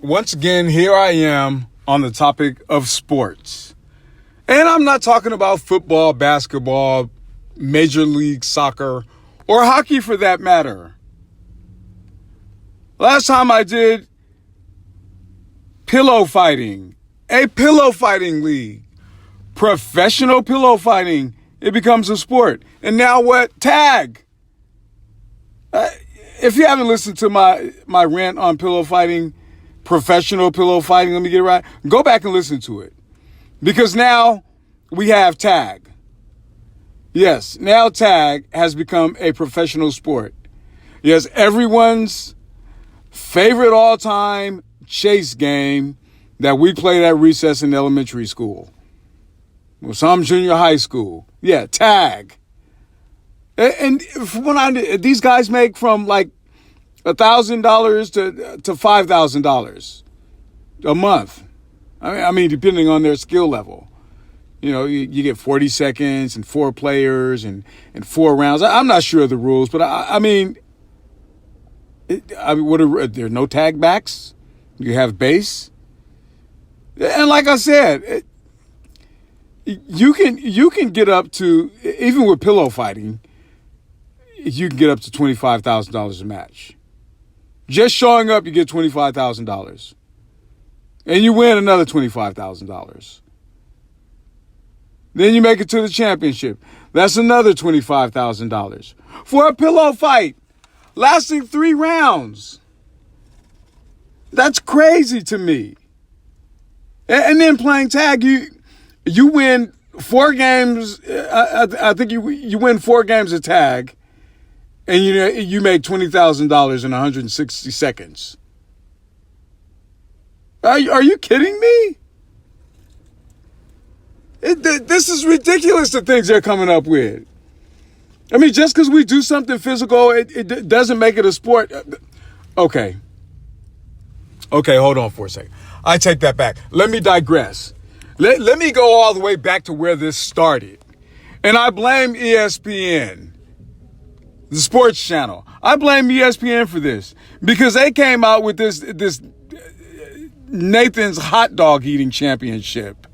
once again, here I am on the topic of sports. And I'm not talking about football, basketball, Major League Soccer, or hockey for that matter. Last time I did pillow fighting, a pillow fighting league, professional pillow fighting, it becomes a sport. And now what? Tag. If you haven't listened to my rant on pillow fighting, professional pillow fighting, let me get it right, go back and listen to it. Because now we have tag. Yes, now tag has become a professional sport. Yes, everyone's favorite all-time chase game that we played at recess in elementary school. Well, some junior high school. Yeah, tag. And when these guys make from like $1,000 to $5,000 a month. I mean, depending on their skill level. You know, you get 40 seconds and 4 players and 4 rounds. I'm not sure of the rules, but I mean, what are there are no tag backs? You have base, and like I said, you can get up to, even with pillow fighting, you can get up to $25,000 a match. Just showing up, you get $25,000, and you win another $25,000. Then you make it to the championship. That's another $25,000 for a pillow fight lasting 3 rounds. That's crazy to me. And then playing tag, you win 4 games. I think you win 4 games of tag, and you make $20,000 in 160 seconds. Are you kidding me? This is ridiculous, the things they're coming up with. I mean, just because we do something physical, it doesn't make it a sport. Okay, hold on for a second. I take that back. Let me digress. Let me go all the way back to where this started. And I blame ESPN, the sports channel. I blame ESPN for this because they came out with this Nathan's hot dog eating championship.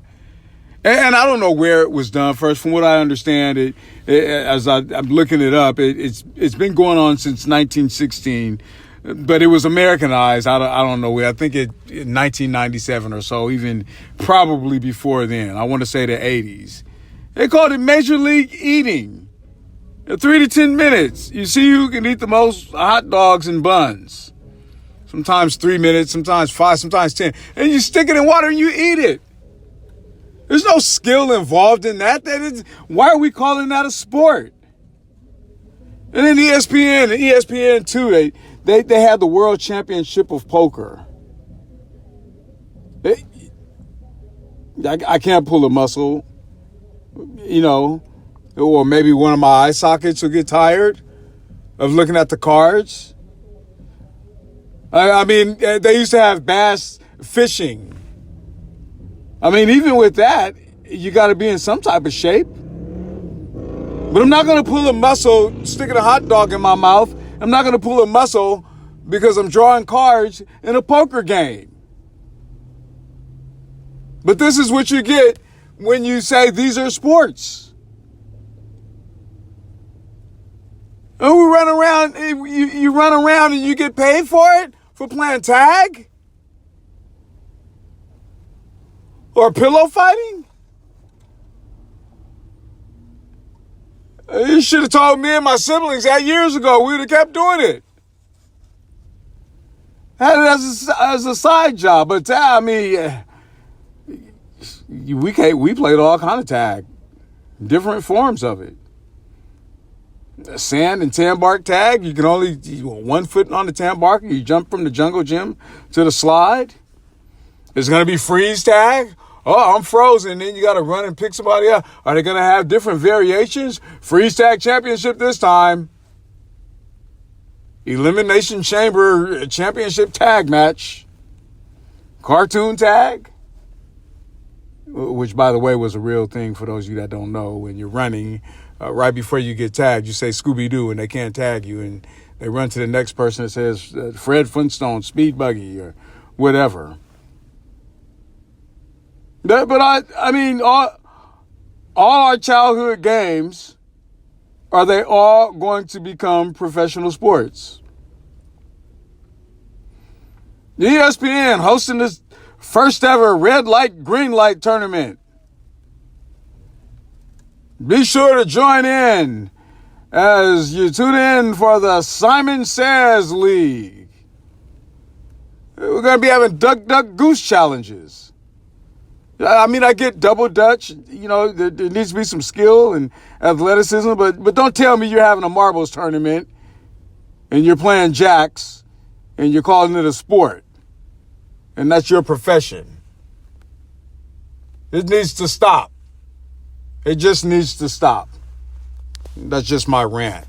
And I don't know where it was done first. From what I understand, as I'm looking it up, it's been going on since 1916, but it was Americanized. I don't know where. I think in 1997 or so, even probably before then. I want to say the 80s. They called it Major League Eating. 3 to 10 minutes. You see who can eat the most hot dogs and buns. Sometimes 3 minutes, sometimes 5, sometimes 10. And you stick it in water and you eat it. There's no skill involved in that. Why are we calling that a sport? And then ESPN and ESPN2, they had the World Championship of Poker. I can't pull a muscle, or maybe one of my eye sockets will get tired of looking at the cards. I mean, they used to have bass fishing. I mean, even with that, you got to be in some type of shape. But I'm not going to pull a muscle sticking a hot dog in my mouth. I'm not going to pull a muscle because I'm drawing cards in a poker game. But this is what you get when you say these are sports. And we run around, you run around and you get paid for it? For playing tag? Or pillow fighting? You should have told me and my siblings that years ago. We would have kept doing it. Had it as a side job. But I mean, we played all kind of tag. Different forms of it. Sand and tan bark tag. You can only 1 foot on the tan bark. You jump from the jungle gym to the slide. There's going to be freeze tag. Oh, I'm frozen. Then you got to run and pick somebody up. Are they going to have different variations? Freeze tag championship this time. Elimination chamber championship tag match. Cartoon tag. Which, by the way, was a real thing for those of you that don't know. When you're running, right before you get tagged, you say Scooby-Doo and they can't tag you. And they run to the next person that says Fred Flintstone, Speed Buggy, or whatever. But I mean, all our childhood games, are they all going to become professional sports? ESPN hosting this first ever red light, green light tournament. Be sure to join in as you tune in for the Simon Says League. We're going to be having duck, duck, goose challenges. I mean, I get double dutch. You know, there needs to be some skill and athleticism, but don't tell me you're having a marbles tournament and you're playing jacks and you're calling it a sport and that's your profession. It needs to stop. It just needs to stop. That's just my rant.